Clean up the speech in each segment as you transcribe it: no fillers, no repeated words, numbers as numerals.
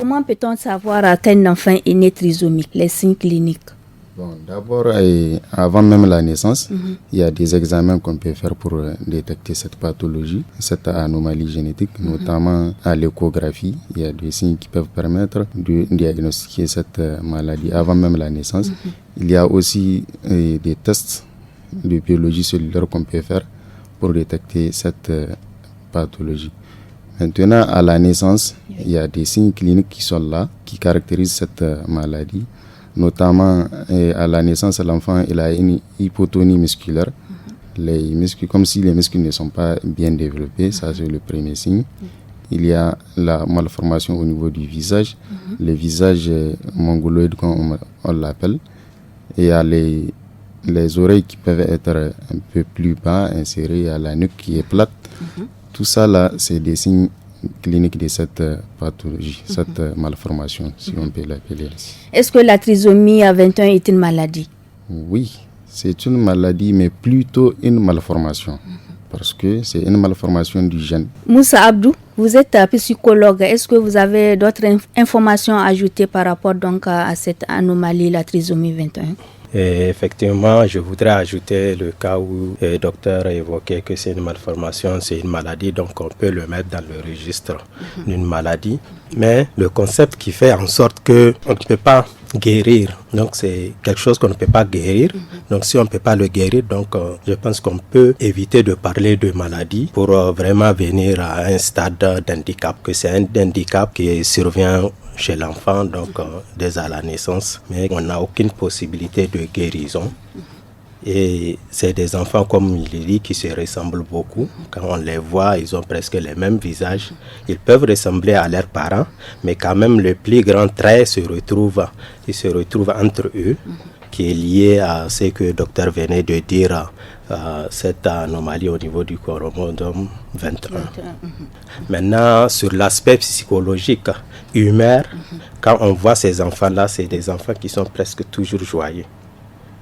Comment peut-on savoir qu'un enfant est né trisomique, les signes cliniques? Bon, d'abord, avant même la naissance, il y a des examens qu'on peut faire pour détecter cette pathologie, cette anomalie génétique, notamment à l'échographie. Il y a des signes qui peuvent permettre de diagnostiquer cette maladie avant même la naissance. Il y a aussi des tests de biologie cellulaire qu'on peut faire pour détecter cette pathologie. Maintenant, à la naissance, il y a des signes cliniques qui sont là, qui caractérisent cette maladie. Notamment, à la naissance, l'enfant il a une hypotonie musculaire. Les muscles, comme si les muscles ne sont pas bien développés, ça c'est le premier signe. Il y a la malformation au niveau du visage, le visage mongoloïde comme on l'appelle. Et il y a les oreilles qui peuvent être un peu plus bas, insérées, il y a la nuque qui est plate. Tout ça là, c'est des signes clinique de cette pathologie, cette malformation, si on peut l'appeler ainsi. Est-ce que la trisomie à 21 est une maladie? Oui, c'est une maladie, mais plutôt une malformation, parce que c'est une malformation du gène. Moussa Abdou, vous êtes psychologue. Est-ce que vous avez d'autres informations à ajouter par rapport donc à cette anomalie, la trisomie 21? Et effectivement, je voudrais ajouter le cas où le docteur a évoqué que c'est une malformation, c'est une maladie, donc on peut le mettre dans le registre d'une maladie. Mais le concept qui fait en sorte qu'on ne peut pas guérir, donc c'est quelque chose qu'on ne peut pas guérir. Donc si on ne peut pas le guérir, donc je pense qu'on peut éviter de parler de maladie pour vraiment venir à un stade d'handicap, que c'est un handicap qui survient chez l'enfant, donc dès à la naissance, mais on n'a aucune possibilité de guérison. Et c'est des enfants, comme il dit, qui se ressemblent beaucoup. Quand on les voit, ils ont presque les mêmes visages. Ils peuvent ressembler à leurs parents, mais quand même le plus grand trait se retrouve entre eux, qui est lié à ce que le docteur venait de dire, cette anomalie au niveau du chromosome 21. Maintenant, sur l'aspect psychologique, humain, quand on voit ces enfants-là, c'est des enfants qui sont presque toujours joyeux.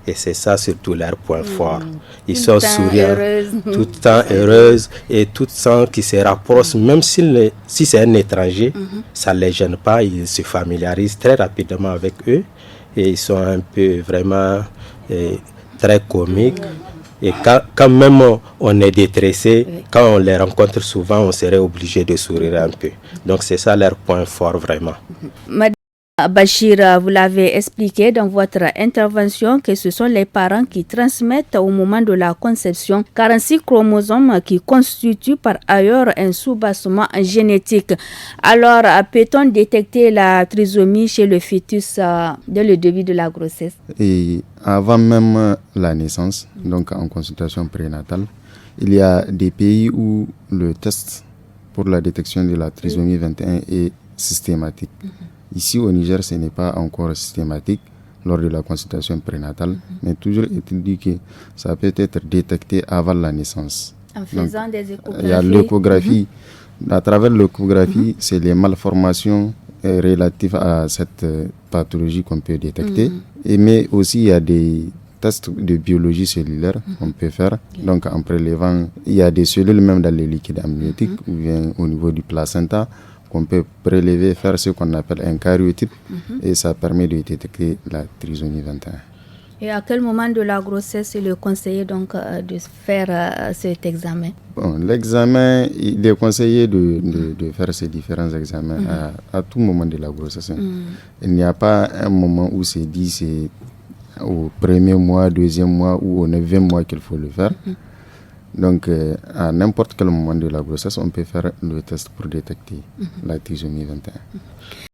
Et c'est ça surtout leur point fort. Ils sont souriants, tout le temps heureux et tout le temps qui se rapprochent, même si c'est un étranger, ça ne les gêne pas, ils se familiarisent très rapidement avec eux et ils sont un peu vraiment très comiques. Et quand même on est détressé, quand on les rencontre souvent, on serait obligé de sourire un peu. Donc c'est ça leur point fort vraiment. Madame Bachir, vous l'avez expliqué dans votre intervention que ce sont les parents qui transmettent au moment de la conception 46 chromosomes qui constituent par ailleurs un soubassement génétique. Alors, peut-on détecter la trisomie chez le fœtus dès le début de la grossesse? Et avant même la naissance, donc en consultation prénatale, il y a des pays où le test pour la détection de la trisomie 21 est systématique. Ici au Niger, ce n'est pas encore systématique lors de la consultation prénatale, mais toujours est-il dit que ça peut être détecté avant la naissance. En faisant des échographies. Il y a l'échographie. À travers l'échographie, c'est les malformations relatives à cette pathologie qu'on peut détecter. Mais aussi, il y a des tests de biologie cellulaire qu'on peut faire. Donc, en prélevant, il y a des cellules même dans les liquides amniotiques ou bien au niveau du placenta qu'on peut prélever, faire ce qu'on appelle un karyotype et ça permet de détecter la trisomie 21. Et à quel moment de la grossesse il est conseillé donc de faire cet examen? Bon, l'examen, il est conseillé de faire ces différents examens à tout moment de la grossesse. Il n'y a pas un moment où c'est dit c'est au premier mois, deuxième mois ou au 9e mois qu'il faut le faire. Donc, à n'importe quel moment de la grossesse, on peut faire le test pour détecter la trisomie 21.